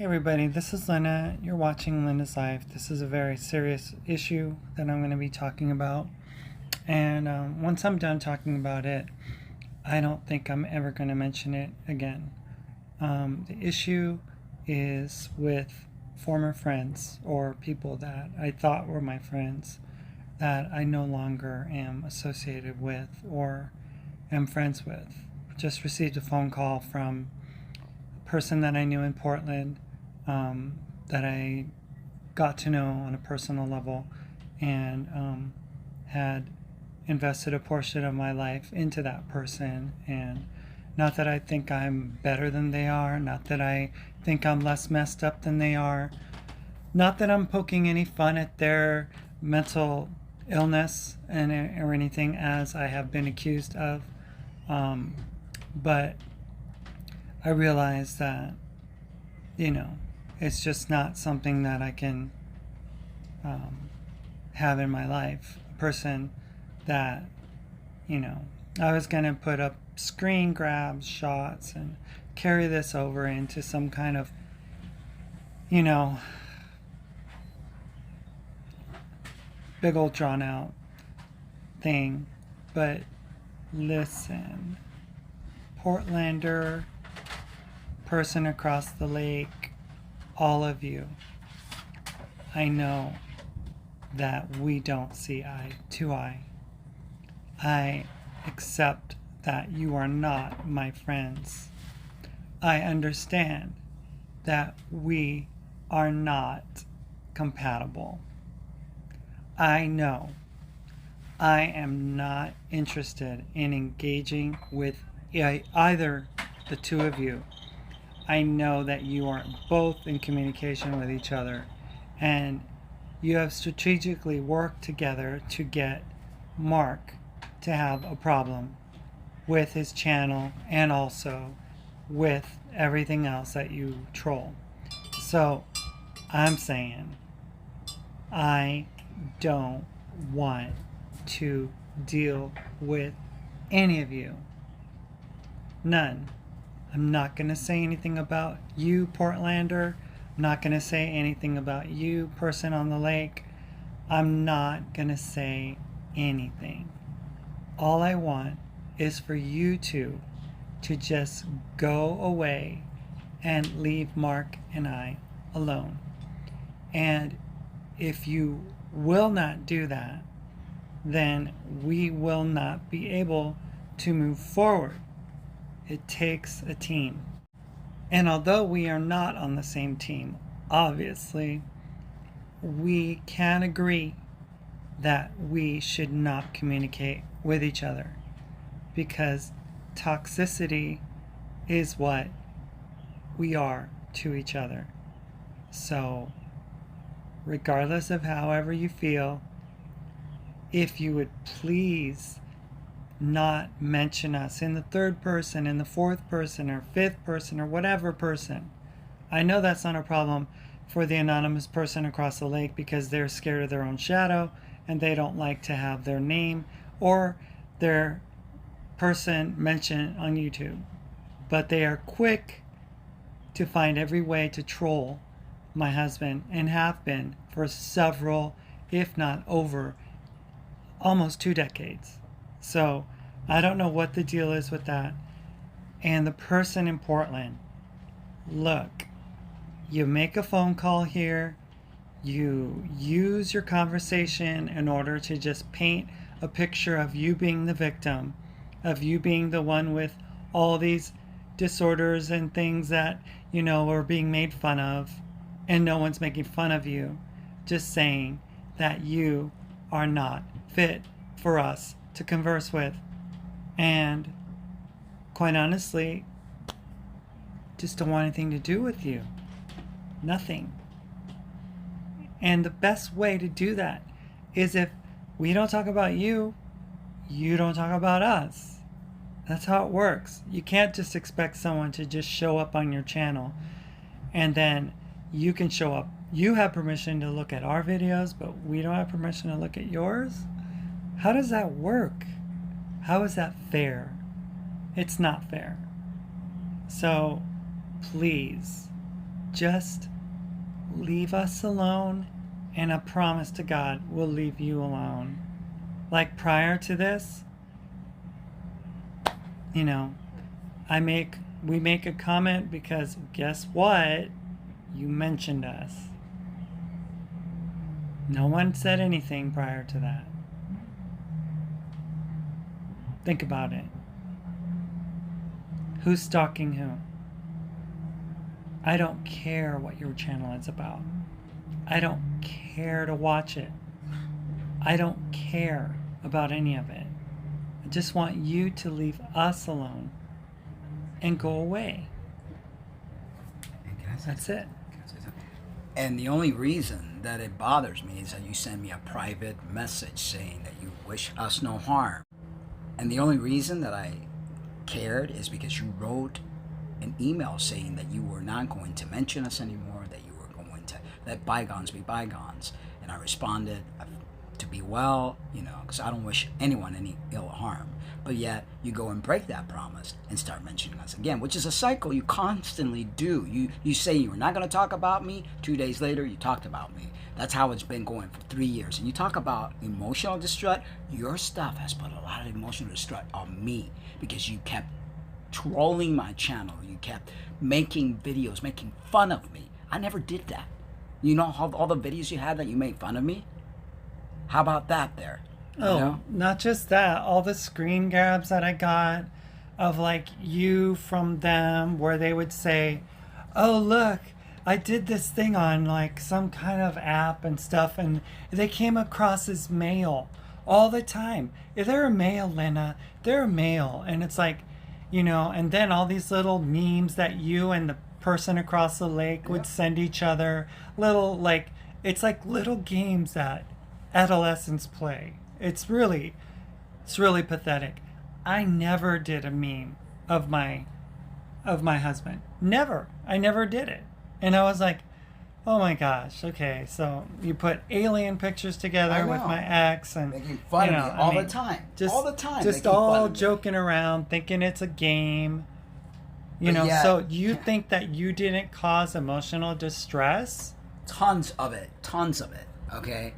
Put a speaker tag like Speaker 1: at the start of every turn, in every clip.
Speaker 1: Hey everybody, this is Lynna. You're watching Lynna's Life. This is a very serious issue that I'm going to be talking about. And once I'm done talking about it, I don't think I'm ever going to mention it again. The issue is with former friends or people that I thought were my friends that I no longer am associated with or am friends with. Just received a phone call from a person that I knew in Portland, that I got to know on a personal level, and had invested a portion of my life into that person. And not that I think I'm better than they are, not that I think I'm less messed up than they are, not that I'm poking any fun at their mental illness or anything, as I have been accused of. But I realize that, it's just not something that I can have in my life. A person that, I was going to put up screen grabs, shots, and carry this over into some kind of, big old drawn out thing. But listen, Portlander, person across the lake, all of you, I know that we don't see eye to eye. I accept that you are not my friends. I understand that we are not compatible. I know I am not interested in engaging with either the two of you. I know that you are both in communication with each other, and you have strategically worked together to get Mark to have a problem with his channel and also with everything else that you troll. So I'm saying I don't want to deal with any of you. None. I'm not going to say anything about you, Portlander. I'm not going to say anything about you, person on the lake. I'm not going to say anything. All I want is for you two to just go away and leave Mark and I alone. And if you will not do that, then we will not be able to move forward. It takes a team. And although we are not on the same team, obviously, we can agree that we should not communicate with each other, because toxicity is what we are to each other. So, regardless of however you feel, if you would please not mention us in the third person, in the fourth person, or fifth person, or whatever person. I know that's not a problem for the anonymous person across the lake, because they're scared of their own shadow and they don't like to have their name or their person mentioned on YouTube. But they are quick to find every way to troll my husband, and have been for several, if not over, almost 2 decades. So I don't know what the deal is with that. And the person in Portland, look, you make a phone call here, you use your conversation in order to just paint a picture of you being the victim, of you being the one with all these disorders and things that, are being made fun of, and no one's making fun of you, just saying that you are not fit for us to converse with. And quite honestly, just don't want anything to do with you. Nothing. And the best way to do that is if we don't talk about you, you don't talk about us. That's how it works. You can't just expect someone to just show up on your channel and then you can show up. You have permission to look at our videos, but we don't have permission to look at yours? How does that work? How is that fair? It's not fair. So please, Just leave us alone, and a promise to God, we'll leave you alone. Like prior to this, you know, we make a comment because guess what? You mentioned us. No one said anything prior to that. Think about it. Who's stalking who? I don't care what your channel is about. I don't care to watch it. I don't care about any of it. I just want you to leave us alone and go away. That's it.
Speaker 2: And the only reason that it bothers me is that you send me a private message saying that you wish us no harm. And the only reason that I cared is because you wrote an email saying that you were not going to mention us anymore, that you were going to let bygones be bygones. And I responded to be well, because I don't wish anyone any ill harm. But yet you go and break that promise and start mentioning us again, which is a cycle you constantly do. You say you were not going to talk about me. 2 days later, you talked about me. That's how it's been going for 3 years. And you talk about emotional distress. Your stuff has put a lot of emotional distress on me because you kept trolling my channel. You kept making videos, making fun of me. I never did that. You know all the videos you had that you made fun of me? How about that there?
Speaker 1: Oh, not just that. All the screen grabs that I got of like you from them where they would say, oh, look, I did this thing on like some kind of app and stuff, and they came across as male all the time. If they're a male, Lynna, they're a male. And it's like, and then all these little memes that you and the person across the lake would send each other. It's like little games that adolescents play. It's really pathetic. I never did a meme of my husband. Never. I never did it. And I was like, oh my gosh, okay, so you put alien pictures together with my ex and
Speaker 2: making fun of me all the time. All the time.
Speaker 1: Just all joking around, thinking it's a game. So you think that you didn't cause emotional distress?
Speaker 2: Tons of it. Okay?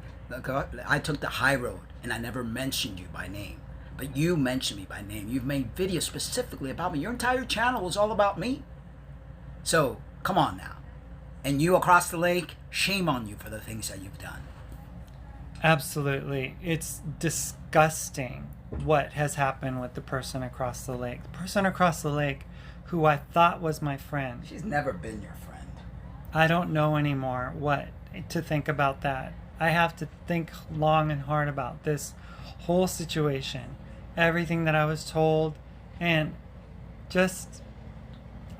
Speaker 2: I took the high road and I never mentioned you by name. But you mentioned me by name. You've made videos specifically about me. Your entire channel was all about me. So, come on now. And you across the lake, shame on you for the things that you've done.
Speaker 1: Absolutely. It's disgusting what has happened with the person across the lake. The person across the lake who I thought was my friend.
Speaker 2: She's never been your friend.
Speaker 1: I don't know anymore what to think about that. I have to think long and hard about this whole situation, everything that I was told, and just,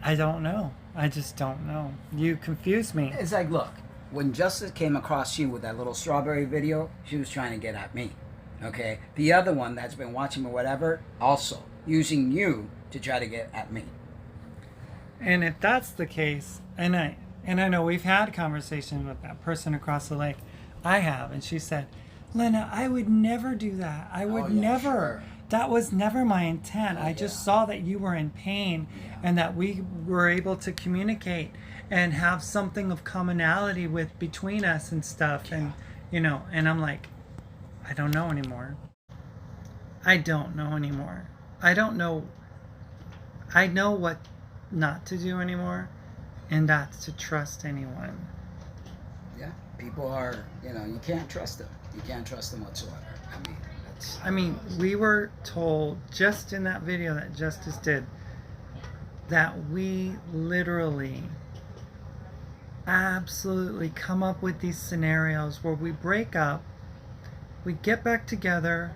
Speaker 1: I don't know. I just don't know. You confuse me.
Speaker 2: It's like, look, when Justice came across you with that little strawberry video, she was trying to get at me, okay? The other one that's been watching me, whatever, also using you to try to get at me.
Speaker 1: And if that's the case, and I know we've had conversations with that person across the lake, I have, and she said, Lynna, I would never do that. I would never. Sure. That was never my intent. I just saw that you were in pain and that we were able to communicate and have something of commonality between us and stuff. And, and I'm like, I don't know anymore. I don't know anymore. I don't know. I know what not to do anymore, and that's to trust anyone.
Speaker 2: Yeah, people are, you can't trust them. You can't trust them whatsoever.
Speaker 1: We were told just in that video that Justice did that we literally absolutely come up with these scenarios where we break up, we get back together,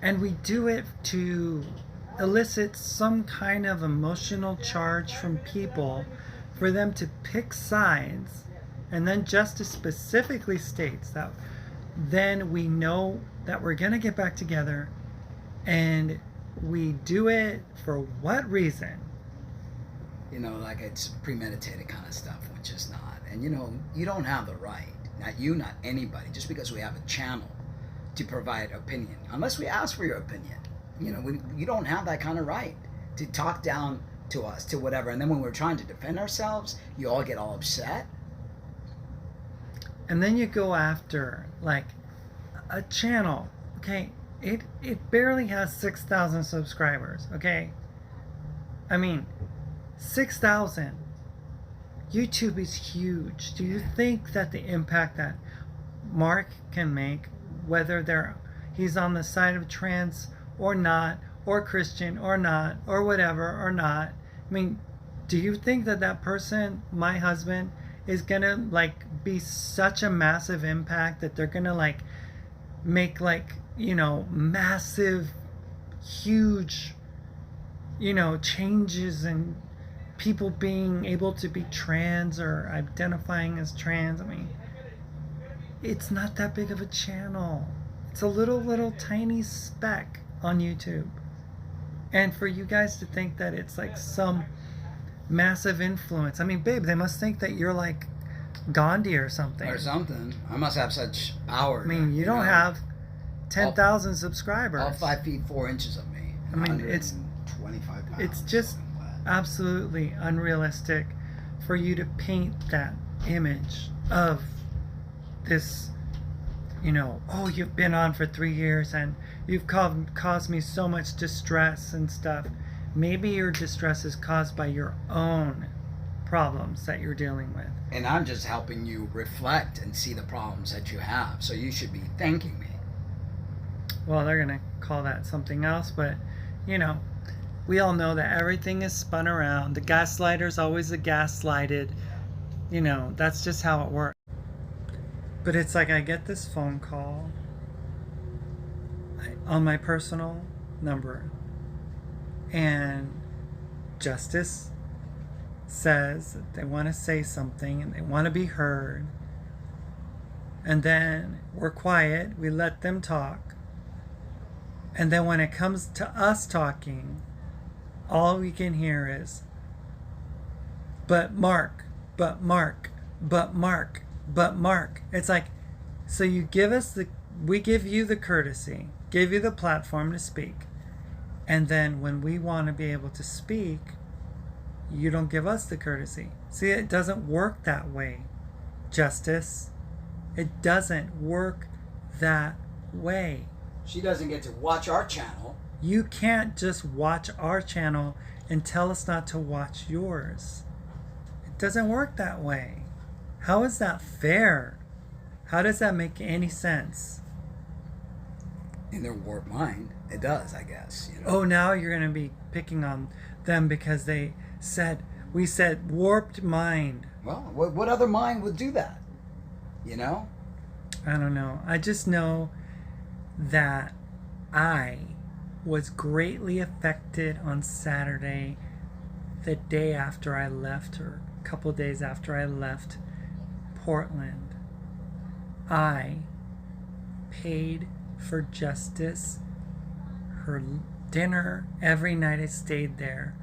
Speaker 1: and we do it to elicit some kind of emotional charge from people for them to pick sides. And then Justice specifically states that then we know that we're going to get back together, and we do it for what reason?
Speaker 2: Like it's premeditated kind of stuff, which is not. And you don't have the right, not you, not anybody, just because we have a channel, to provide opinion, unless we ask for your opinion. You don't have that kind of right to talk down to us, to whatever. And then when we're trying to defend ourselves, you all get all upset.
Speaker 1: And then you go after like a channel, okay? It barely has 6,000 subscribers, okay? I mean, 6,000. YouTube is huge. Do you think that the impact that Mark can make, whether he's on the side of trans or not, or Christian or not, or whatever or not, I mean, do you think that that person, my husband, is gonna like be such a massive impact that they're gonna like make like, you know, massive, huge, you know, changes in people being able to be trans or identifying as trans? I mean, it's not that big of a channel. It's a little tiny speck on YouTube. And for you guys to think that it's like some massive influence. I mean, babe, they must think that you're like Gandhi or something.
Speaker 2: Or something. I must have such power.
Speaker 1: I mean, you don't have 10,000 subscribers.
Speaker 2: All 5 feet 4 inches of me.
Speaker 1: I mean, it's
Speaker 2: 25 pounds.
Speaker 1: It's just absolutely unrealistic for you to paint that image of this, you know, oh, you've been on for 3 years and you've caused me so much distress and stuff. Maybe your distress is caused by your own problems that you're dealing with.
Speaker 2: And I'm just helping you reflect and see the problems that you have. So you should be thanking me.
Speaker 1: Well, they're going to call that something else, but, you know, we all know that everything is spun around. The gaslighter's always the gaslighted. You know, that's just how it works. But it's like I get this phone call on my personal number, and Justice says that they want to say something and they want to be heard. And then we're quiet, we let them talk. And then when it comes to us talking, all we can hear is, but Mark, but Mark, but Mark, but Mark. It's like, so you give us we give you the courtesy, give you the platform to speak. And then when we want to be able to speak, you don't give us the courtesy. See, it doesn't work that way, Justice. It doesn't work that way.
Speaker 2: She doesn't get to watch our channel.
Speaker 1: You can't just watch our channel and tell us not to watch yours. It doesn't work that way. How is that fair? How does that make any sense?
Speaker 2: In their warped mind, it does, I guess. You know?
Speaker 1: Oh, now you're going to be picking on them because we said warped mind.
Speaker 2: Well, what other mind would do that? You know?
Speaker 1: I don't know. I just know that I was greatly affected on Saturday, the day after I left, or a couple days after I left Portland. I paid for Justice her dinner every night I stayed there.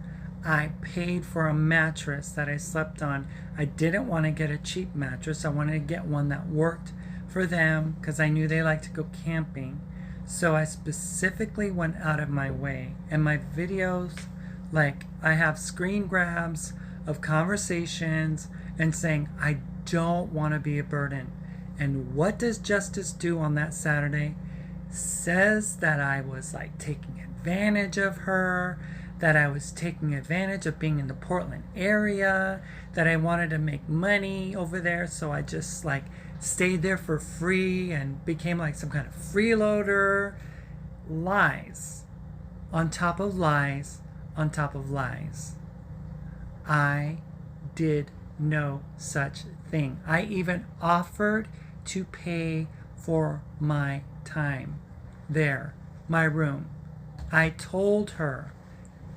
Speaker 1: I paid for a mattress that I slept on. I didn't want to get a cheap mattress. I wanted to get one that worked for them because I knew they like to go camping. So I specifically went out of my way. And my videos, like, I have screen grabs of conversations and saying, I don't want to be a burden. And what does Justice do on that Saturday? Says that I was like taking advantage of her, that I was taking advantage of being in the Portland area, that I wanted to make money over there, so I just like stayed there for free and became like some kind of freeloader. Lies on top of lies on top of lies. I did no such thing. I even offered to pay for my time there, my room. I told her,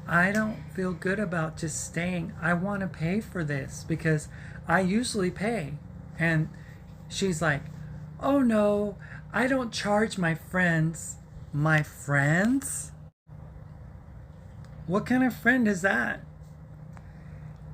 Speaker 1: I don't feel good about just staying. I want to pay for this because I usually pay. And she's like, oh no, I don't charge my friends. My friends? What kind of friend is that?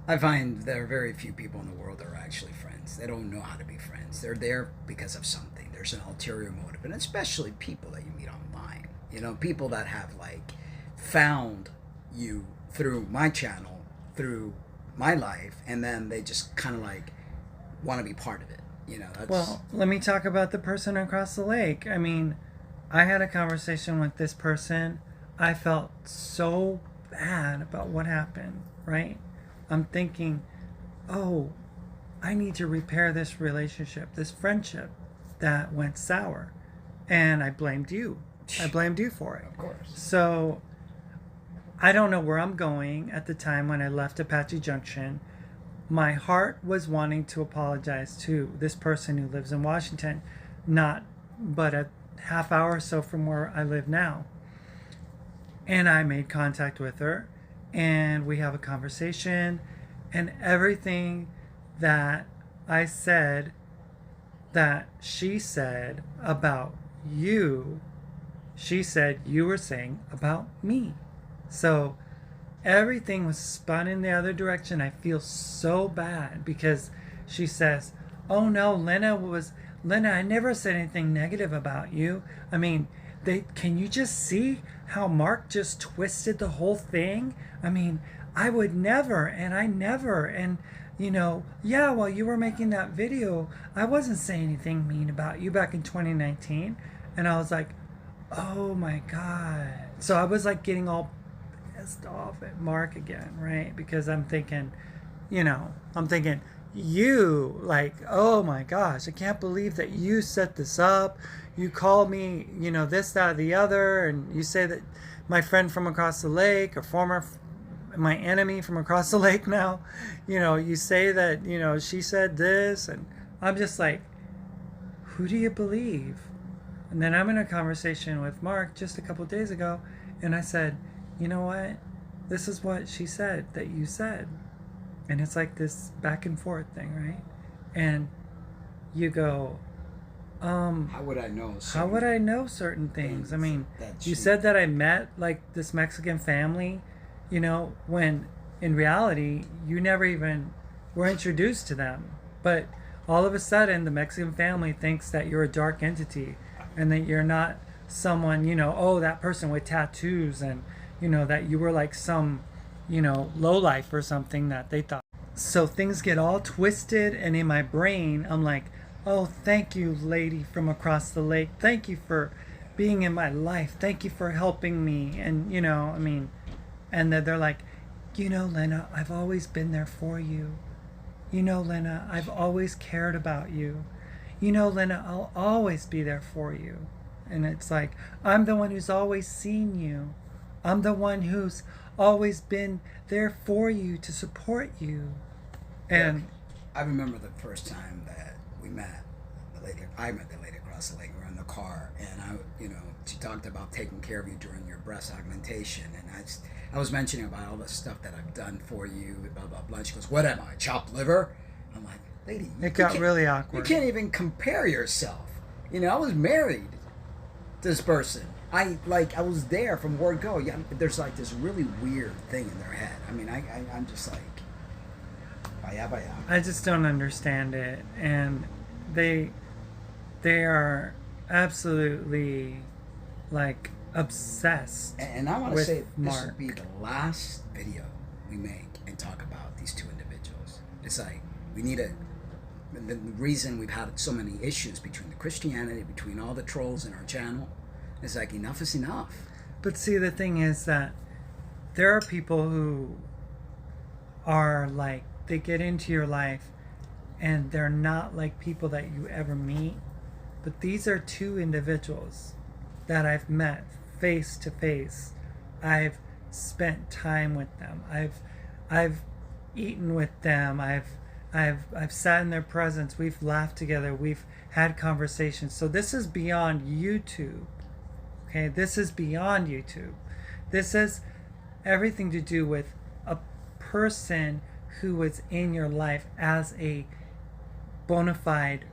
Speaker 2: I find there are very few people in the world that are actually friends. They don't know how to be friends. They're there because of something. There's an ulterior motive, and especially people that you meet online. You know, people that have like found you through my channel through my life, and then they just kind of like want to be part of it. That's
Speaker 1: Well, let me talk about the person across the lake. I mean, I had a conversation with this person. I felt so bad about what happened, right? I'm thinking, oh, I need to repair this relationship, this friendship that went sour. And I blamed you. I blamed you for it.
Speaker 2: of course.
Speaker 1: So I don't know where I'm going at the time when I left Apache Junction. My heart was wanting to apologize to this person who lives in Washington, not but a half hour or so from where I live now. And I made contact with her, and we have a conversation, and everything that I said, that she said about you, she said you were saying about me. So everything was spun in the other direction. I feel so bad because she says, oh no, Lynna, I never said anything negative about you. I mean, can you just see how Mark just twisted the whole thing? I mean, I would never, and I never, and yeah, while you were making that video, I wasn't saying anything mean about you back in 2019. And I was like, oh my God. So I was like getting all pissed off at Mark again, right? Because I'm thinking, you, like, oh my gosh, I can't believe that you set this up. You called me, this, that, or the other, and you say that my friend from across the lake, or my enemy from across the lake now, you say that, she said this, and I'm just like, who do you believe? And then I'm in a conversation with Mark just a couple days ago, and I said, you know what? This is what she said that you said. And it's like this back and forth thing, right? And you go,
Speaker 2: how would I know?
Speaker 1: How would I know certain things? I mean, you said that I met like this Mexican family, when in reality, you never even were introduced to them. But all of a sudden, the Mexican family thinks that you're a dark entity and that you're not someone, oh, that person with tattoos, and, that you were like some, lowlife or something that they thought. So things get all twisted, and in my brain, I'm like, oh, thank you, lady from across the lake. Thank you for being in my life. Thank you for helping me. And, and they're like, Lynna, I've always been there for you. Lynna, I've always cared about you. Lynna, I'll always be there for you. And it's like, I'm the one who's always seen you. I'm the one who's always been there for you to support you. And
Speaker 2: I remember the first time that we met I met the lady across the lake. We were in the car, and she talked about taking care of you during your breast augmentation, and I was mentioning about all the stuff that I've done for you, blah blah blah. She goes, "What am I, chopped liver?" I'm like, "Lady,
Speaker 1: it got really awkward.
Speaker 2: You can't even compare yourself. I was married to this person. I was there from word go. Yeah, there's like this really weird thing in their head. I mean, I'm just like, baya.
Speaker 1: I just don't understand it, and they are absolutely like obsessed.
Speaker 2: And I want to say
Speaker 1: Mark.
Speaker 2: This will be the last video we make and talk about these two individuals. It's like we need the reason we've had so many issues between the Christianity, between all the trolls in our channel, is like enough is enough.
Speaker 1: But see, the thing is that there are people who are like, they get into your life and they're not like people that you ever meet. But these are two individuals that I've met face to face. I've spent time with them. I've eaten with them. I've sat in their presence. We've laughed together. We've had conversations. So this is beyond YouTube. Okay, this is beyond YouTube. This has everything to do with a person who was in your life as a bona fide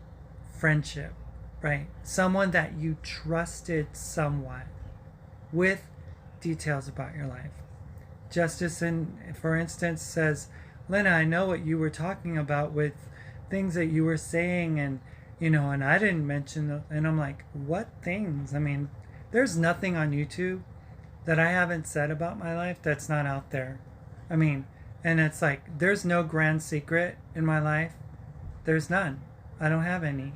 Speaker 1: friendship, right? Someone that you trusted somewhat with details about your life. Justice, for instance, says, Lynna, I know what you were talking about with things that you were saying, and and I didn't mention them. And I'm like, what things? I mean, there's nothing on YouTube that I haven't said about my life that's not out there. I mean, And it's like, there's no grand secret in my life. There's none. I don't have any.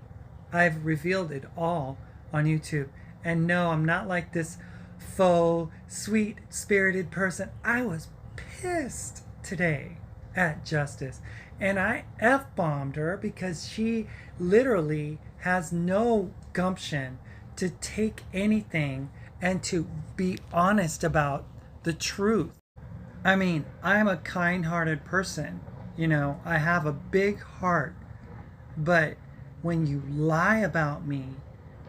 Speaker 1: I've revealed it all on YouTube. And no, I'm not like this faux, sweet spirited person. I was pissed today at Justice. And I F-bombed her because she literally has no gumption to take anything and to be honest about the truth. I mean, I'm a kind-hearted person. You know, I have a big heart. But when you lie about me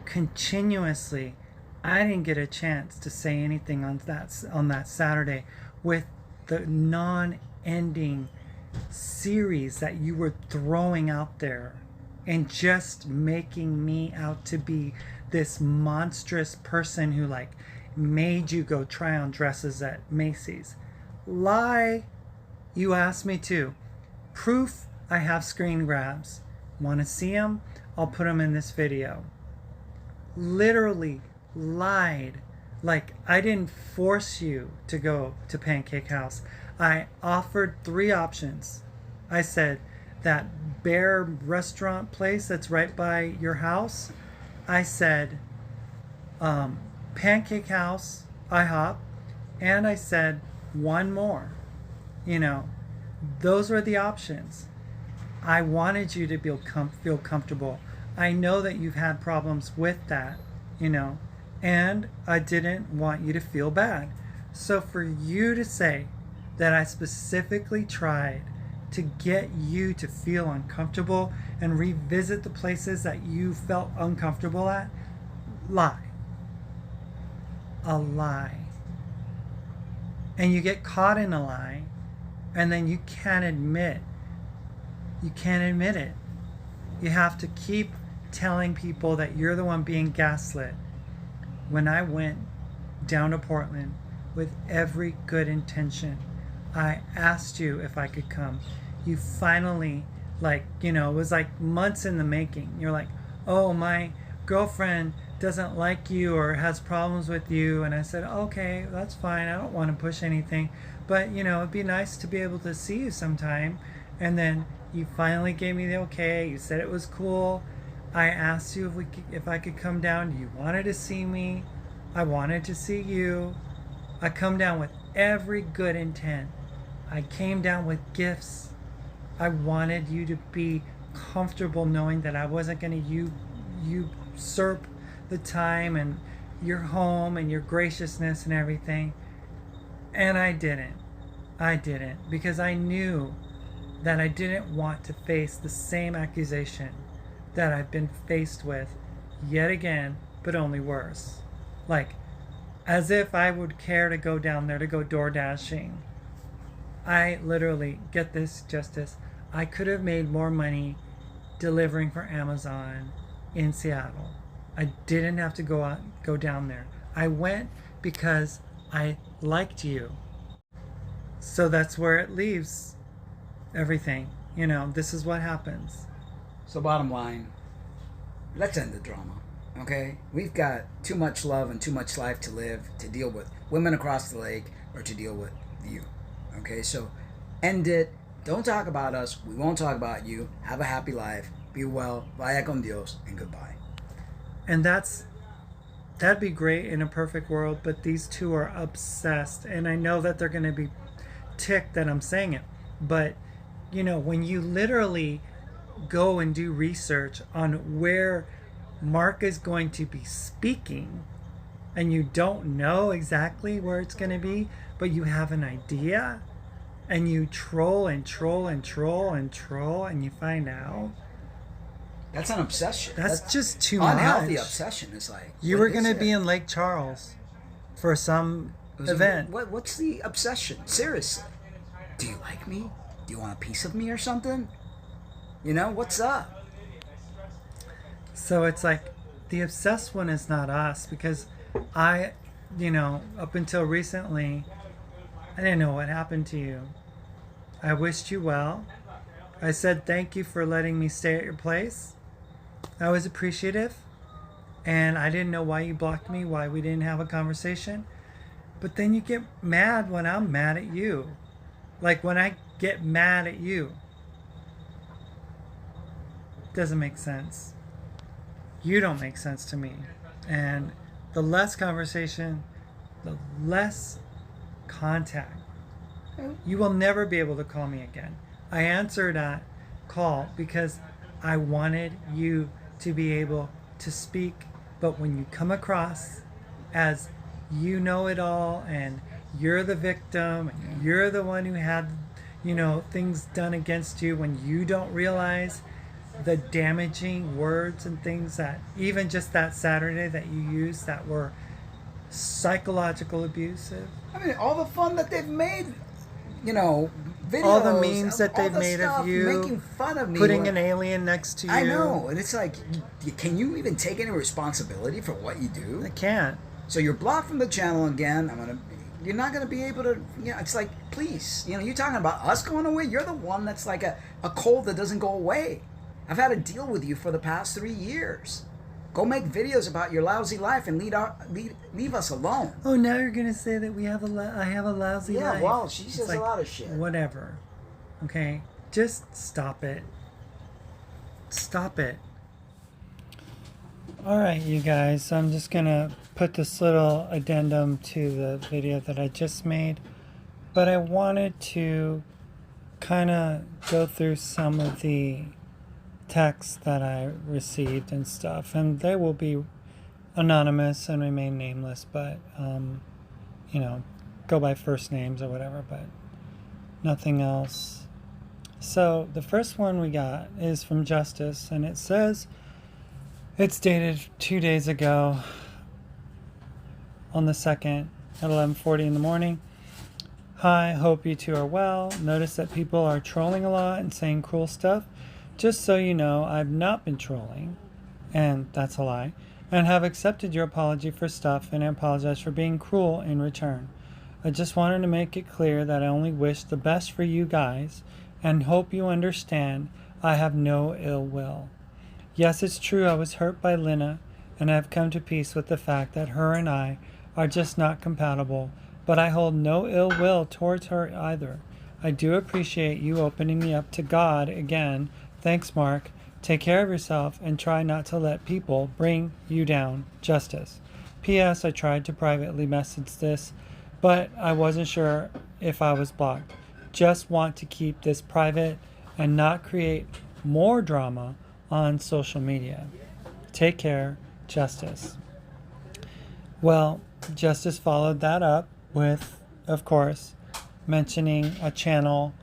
Speaker 1: continuously, I didn't get a chance to say anything on that Saturday with the non-ending series that you were throwing out there and just making me out to be this monstrous person who like made you go try on dresses at Macy's. Lie. You asked me to. Proof, I have screen grabs. Want to see them? I'll put them in this video. Literally lied. Like, I didn't force you to go to Pancake House. I offered 3 options. I said, that Bear restaurant place that's right by your house. I said, Pancake House, IHOP, and I said, one more. You know, those were the options. I wanted you to feel comfortable. I know that you've had problems with that, you know, and I didn't want you to feel bad. So for you to say that I specifically tried to get you to feel uncomfortable and revisit the places that you felt uncomfortable at, lie. A lie. And you get caught in a lie, and then you can't admit it. You have to keep telling people that you're the one being gaslit. When I went down to Portland with every good intention, I asked you if I could come. You finally, like, you know, it was like months in the making. You're like, oh, my girlfriend doesn't like you or has problems with you. And I said, okay, that's fine. I don't want to push anything. But, you know, it'd be nice to be able to see you sometime. And then you finally gave me the okay. You said it was cool. I asked you if I could come down. You wanted to see me. I wanted to see you. I come down with every good intent. I came down with gifts. I wanted you to be comfortable knowing that I wasn't going to usurp the time and your home and your graciousness and everything. And I didn't. Because I knew that I didn't want to face the same accusation that I've been faced with yet again, but only worse. Like, as if I would care to go down there to go door dashing. I literally, get this, Justice, I could have made more money delivering for Amazon in Seattle. I didn't have to go down there. I went because I liked you. So that's where it leaves everything. You know, this is what happens.
Speaker 2: So bottom line, let's end the drama, okay? We've got too much love and too much life to live to deal with women across the lake or to deal with you, okay? So end it. Don't talk about us. We won't talk about you. Have a happy life. Be well. Vaya con Dios. And goodbye.
Speaker 1: And that'd be great in a perfect world, but these two are obsessed. And I know that they're going to be ticked that I'm saying it. But, you know, when you literally go and do research on where Mark is going to be speaking, and you don't know exactly where it's going to be, but you have an idea, and you troll and troll and troll and troll, and you find out.
Speaker 2: That's an obsession.
Speaker 1: That's just too much.
Speaker 2: Unhealthy obsession is like.
Speaker 1: You were going to be in Lake Charles for some event.
Speaker 2: What's the obsession? Seriously. Do you like me? Do you want a piece of me or something? You know, what's up?
Speaker 1: So it's like the obsessed one is not us, because I, you know, up until recently, I didn't know what happened to you. I wished you well. I said thank you for letting me stay at your place. I was appreciative, and I didn't know why you blocked me, why we didn't have a conversation. But then you get mad when I'm mad at you. Like when I get mad at you. Doesn't make sense. You don't make sense to me. And the less conversation, the less contact. You will never be able to call me again. I answered that call because I wanted you to be able to speak. But when you come across as you know it all and you're the victim, and you're the one who had, things done against you, when you don't realize the damaging words and things that even just that Saturday that you used that were psychological abusive.
Speaker 2: I mean, all the fun that they've made, videos,
Speaker 1: all the memes that they've made of you,
Speaker 2: making fun of me,
Speaker 1: putting an alien next to you.
Speaker 2: I know, and it's like, can you even take any responsibility for what you do?
Speaker 1: I can't.
Speaker 2: So you're blocked from the channel again. You're not gonna be able to. It's like, please, you're talking about us going away. You're the one that's like a cold that doesn't go away. I've had to deal with you for the past 3 years. Go make videos about your lousy life and leave us alone.
Speaker 1: Oh, now you're gonna say that I have a lousy life.
Speaker 2: Yeah, well, she says a lot of shit.
Speaker 1: Whatever. Okay, just stop it. Stop it. All right, you guys. So I'm just gonna put this little addendum to the video that I just made, but I wanted to kind of go through some of the texts that I received and stuff, and they will be anonymous and remain nameless, but go by first names or whatever, but nothing else. So the first one we got is from Justice, and it says it's dated 2 days ago on the 2nd at 11:40 in the morning. Hi, hope you two are well. Notice that people are trolling a lot and saying cruel stuff. Just so you know, I've not been trolling, and that's a lie, and have accepted your apology for stuff, and I apologize for being cruel in return. I just wanted to make it clear that I only wish the best for you guys, and hope you understand I have no ill will. Yes, it's true I was hurt by Lynna, and I have come to peace with the fact that her and I are just not compatible, but I hold no ill will towards her either. I do appreciate you opening me up to God again. Thanks, Mark. Take care of yourself and try not to let people bring you down. Justice. P.S. I tried to privately message this, but I wasn't sure if I was blocked. Just want to keep this private and not create more drama on social media. Take care, Justice. Well, Justice followed that up with, of course, mentioning a channel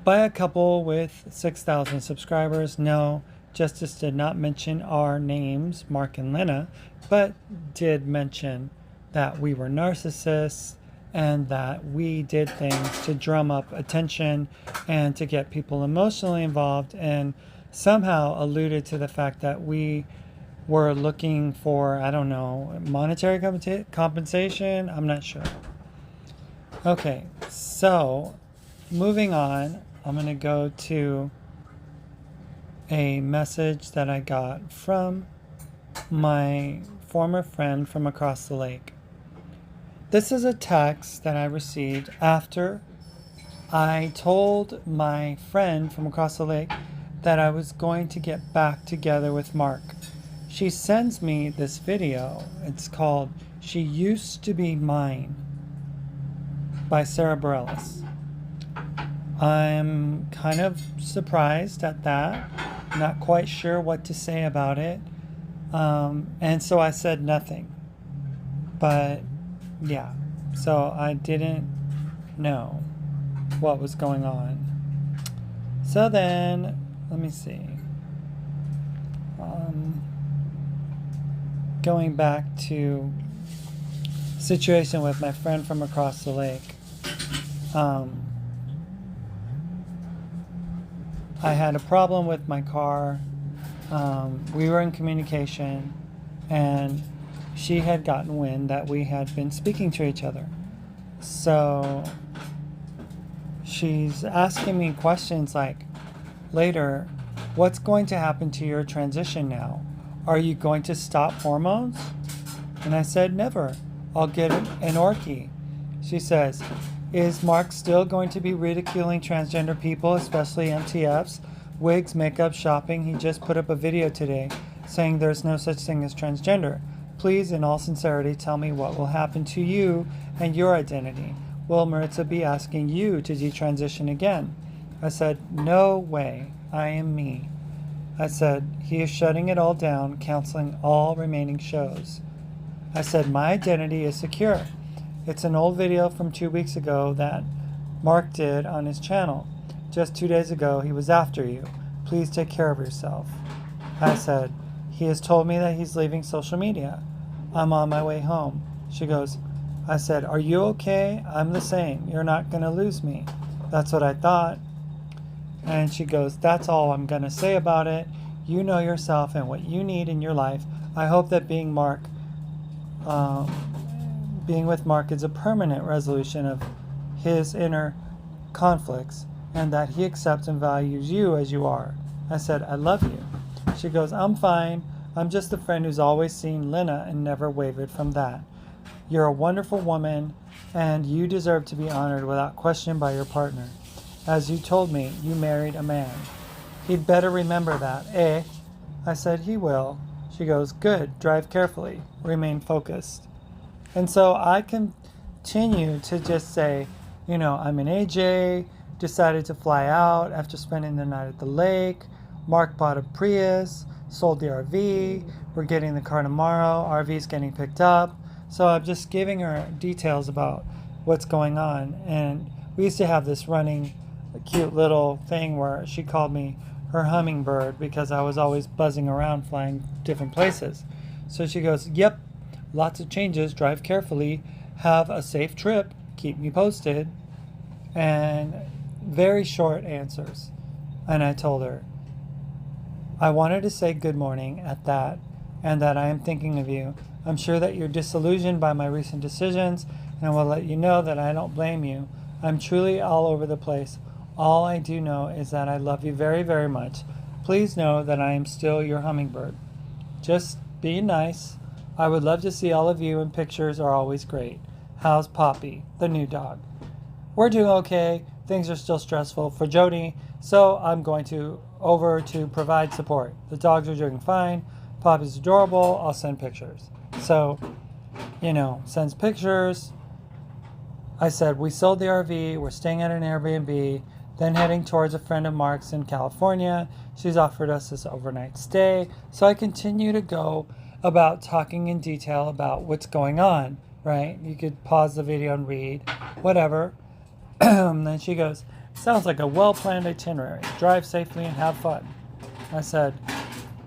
Speaker 1: by a couple with 6,000 subscribers. No, Justice did not mention our names, Mark and Lynna, but did mention that we were narcissists and that we did things to drum up attention and to get people emotionally involved, and somehow alluded to the fact that we were looking for, I don't know, monetary compensation. I'm not sure. Okay, so moving on, I'm going to go to a message that I got from my former friend from across the lake. This is a text that I received after I told my friend from across the lake that I was going to get back together with Mark. She sends me this video. It's called She Used to Be Mine by Sarah Bareilles. I'm kind of surprised at that. Not quite sure what to say about it. And so I said nothing. But yeah, so I didn't know what was going on. So then, let me see. Going back to situation with my friend from across the lake. I had a problem with my car. We were in communication, and she had gotten wind that we had been speaking to each other. So she's asking me questions like, later, what's going to happen to your transition now? Are you going to stop hormones? And I said, never. I'll get an Orky. She says, Is Mark still going to be ridiculing transgender people, especially MTFs? Wigs, makeup, shopping. He just put up a video today saying there's no such thing as transgender. Please, in all sincerity, tell me what will happen to you and your identity. Will Maritza be asking you to detransition again? I said, no way. I am me. I said, he is shutting it all down, canceling all remaining shows. I said, my identity is secure. It's an old video from 2 weeks ago that Mark did on his channel. Just 2 days ago, he was after you. Please take care of yourself. I said, he has told me that he's leaving social media. I'm on my way home. She goes, I said, are you okay? I'm the same. You're not going to lose me. That's what I thought. And she goes, that's all I'm going to say about it. You know yourself and what you need in your life. I hope that being with Mark is a permanent resolution of his inner conflicts and that he accepts and values you as you are. I said, I love you. She goes, I'm fine. I'm just a friend who's always seen Lynna and never wavered from that. You're a wonderful woman and you deserve to be honored without question by your partner. As you told me, you married a man. He'd better remember that, eh? I said, he will. She goes, good, drive carefully, remain focused. And so I continue to just say, I'm an AJ, decided to fly out after spending the night at the lake. Mark bought a Prius, sold the RV, we're getting the car tomorrow, RV's getting picked up. So I'm just giving her details about what's going on. And we used to have this running cute little thing where she called me her hummingbird because I was always buzzing around flying different places. So she goes, yep, lots of changes, drive carefully, have a safe trip, keep me posted. And very short answers. And I told her, I wanted to say good morning at that and that I am thinking of you. I'm sure that you're disillusioned by my recent decisions and I will let you know that I don't blame you. I'm truly all over the place. All I do know is that I love you very, very much. Please know that I am still your hummingbird. Just be nice. I would love to see all of you and pictures are always great. How's Poppy, the new dog? We're doing okay. Things are still stressful for Jody, so I'm going over to provide support. The dogs are doing fine. Poppy's adorable. I'll send pictures. So, sends pictures. I said, we sold the RV. We're staying at an Airbnb. Then heading towards a friend of Mark's in California. She's offered us this overnight stay. So I continue to go about talking in detail about what's going on, right? You could pause the video and read, whatever. Then she goes, sounds like a well-planned itinerary. Drive safely and have fun. I said,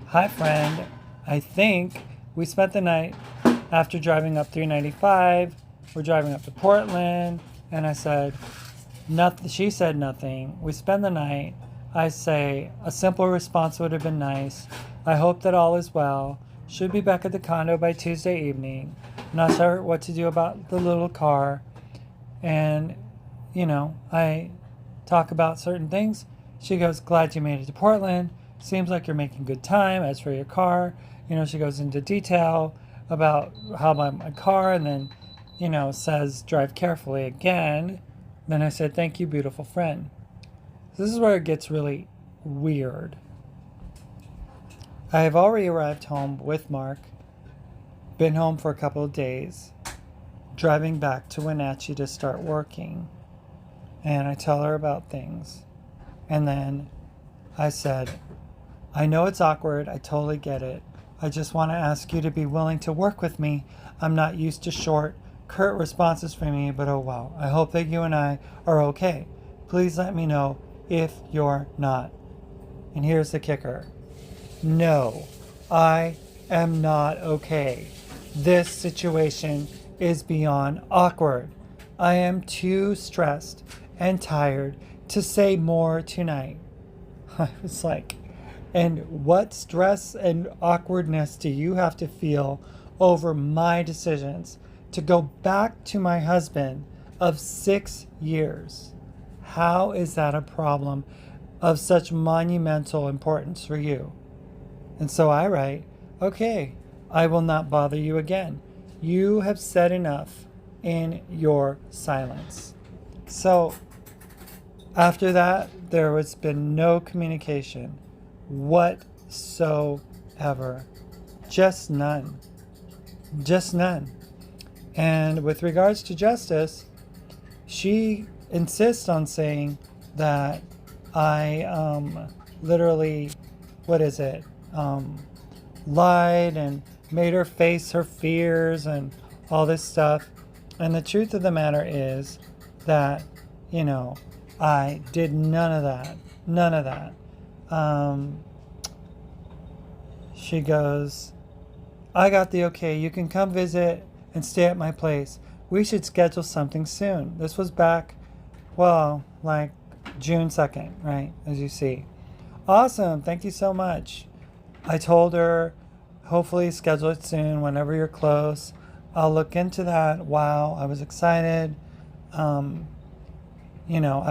Speaker 1: hi, friend. I think we spent the night after driving up 395. We're driving up to Portland. And I said, nothing. She said nothing. We spend the night. I say, a simple response would have been nice. I hope that all is well. Should be back at the condo by Tuesday evening. Not sure what to do about the little car. And, I talk about certain things. She goes, glad you made it to Portland. Seems like you're making good time. As for your car, she goes into detail about how my car and then, says drive carefully again. Then I said, thank you, beautiful friend. This is where it gets really weird. I have already arrived home with Mark, been home for a couple of days, driving back to Wenatchee to start working. And I tell her about things. And then I said, I know it's awkward. I totally get it. I just want to ask you to be willing to work with me. I'm not used to short, curt responses from me, but oh well. I hope that you and I are okay. Please let me know if you're not. And here's the kicker. No, I am not okay. This situation is beyond awkward. I am too stressed and tired to say more tonight. I was like, and what stress and awkwardness do you have to feel over my decisions to go back to my husband of 6 years? How is that a problem of such monumental importance for you? And so I write, okay, I will not bother you again. You have said enough in your silence. So after that, there has been no communication whatsoever. Just none. Just none. And with regards to justice, she insists on saying that I literally, what is it, lied and made her face her fears and all this stuff. And the truth of the matter is that, I did none of that. None of that. She goes, I got the okay. You can come visit and stay at my place. We should schedule something soon. This was back, well, like June 2nd, right? As you see. Awesome. Thank you so much. I told her, hopefully schedule it soon whenever you're close. I'll look into that. Wow. I was excited. I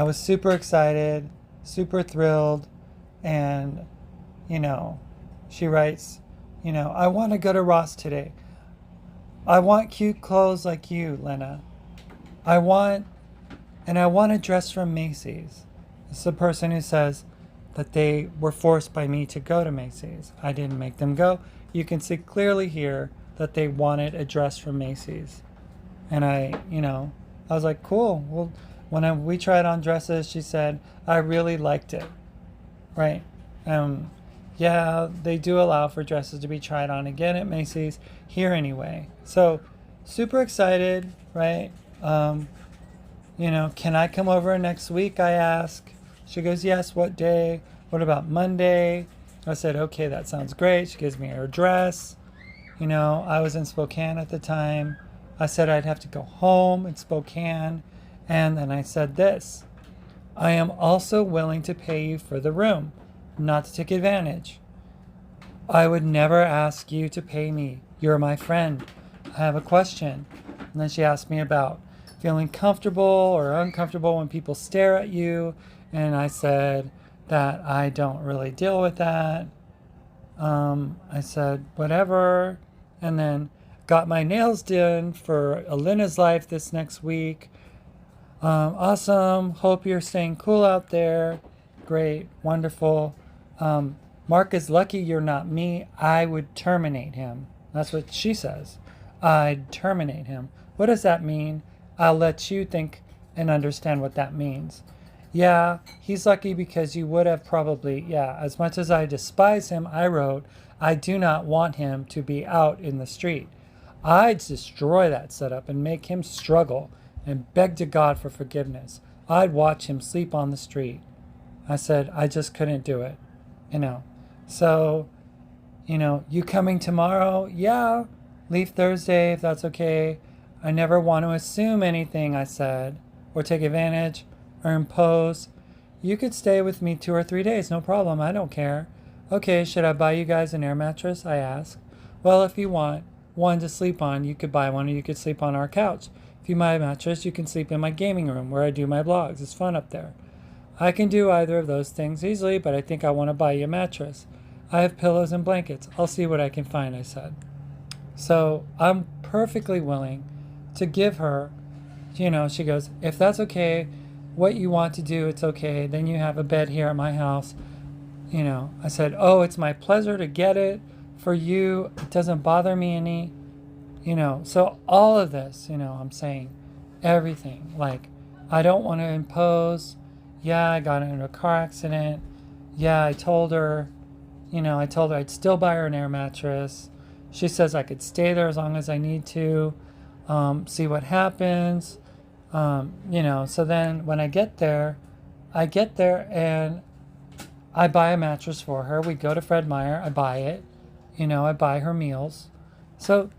Speaker 1: was super excited, super thrilled. And, she writes, I want to go to Ross today. I want cute clothes like you, Lynna. I want a dress from Macy's. It's the person who says that they were forced by me to go to Macy's. I didn't make them go. You can see clearly here that they wanted a dress from Macy's. And I was like, cool. Well, when we tried on dresses, she said, I really liked it. Right? Yeah, they do allow for dresses to be tried on again at Macy's, here anyway. So, super excited, right? Can I come over next week, I ask. She goes, yes, what day? What about Monday? I said, okay, that sounds great. She gives me her address. I was in Spokane at the time. I said I'd have to go home in Spokane. And then I said this, I am also willing to pay you for the room, not to take advantage. I would never ask you to pay me. You're my friend. I have a question. And then she asked me about feeling comfortable or uncomfortable when people stare at you. And I said that I don't really deal with that. I said, whatever. And then got my nails done for Lynna's life this next week. Awesome. Hope you're staying cool out there. Great. Wonderful. Mark is lucky you're not me. I would terminate him. That's what she says. I'd terminate him. What does that mean? I'll let you think and understand what that means. Yeah, he's lucky because you would have probably, as much as I despise him, I wrote, I do not want him to be out in the street. I'd destroy that setup and make him struggle and beg to God for forgiveness. I'd watch him sleep on the street. I said, I just couldn't do it. So, you coming tomorrow? Yeah, leave Thursday if that's okay. I never want to assume anything, I said, or take advantage or impose. You could stay with me 2 or 3 days, no problem, I don't care. Okay, should I buy you guys an air mattress? I asked. Well, if you want one to sleep on, you could buy one or you could sleep on our couch. If you buy a mattress, you can sleep in my gaming room where I do my blogs. It's fun up there. I can do either of those things easily, but I think I want to buy you a mattress. I have pillows and blankets. I'll see what I can find, I said. So I'm perfectly willing to give her, she goes, if that's okay, what you want to do, it's okay. Then you have a bed here at my house. I said, oh, it's my pleasure to get it for you. It doesn't bother me any, so all of this, I'm saying everything. Like, I don't want to impose. Yeah, I got into a car accident. Yeah, I told her I'd still buy her an air mattress. She says I could stay there as long as I need to, see what happens. So then when I get there and I buy a mattress for her. We go to Fred Meyer. I buy it. I buy her meals. So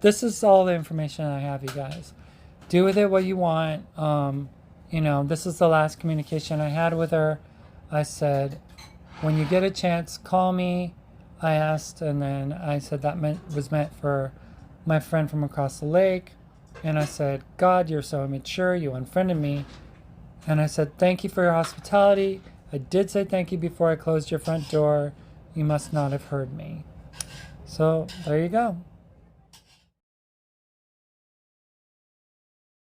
Speaker 1: this is all the information I have, you guys. Do with it what you want. This is the last communication I had with her. I said, when you get a chance, call me. I asked, and then I said that was meant for my friend from across the lake. And I said, God, you're so immature. You unfriended me. And I said, thank you for your hospitality. I did say thank you before I closed your front door. You must not have heard me. So there you go.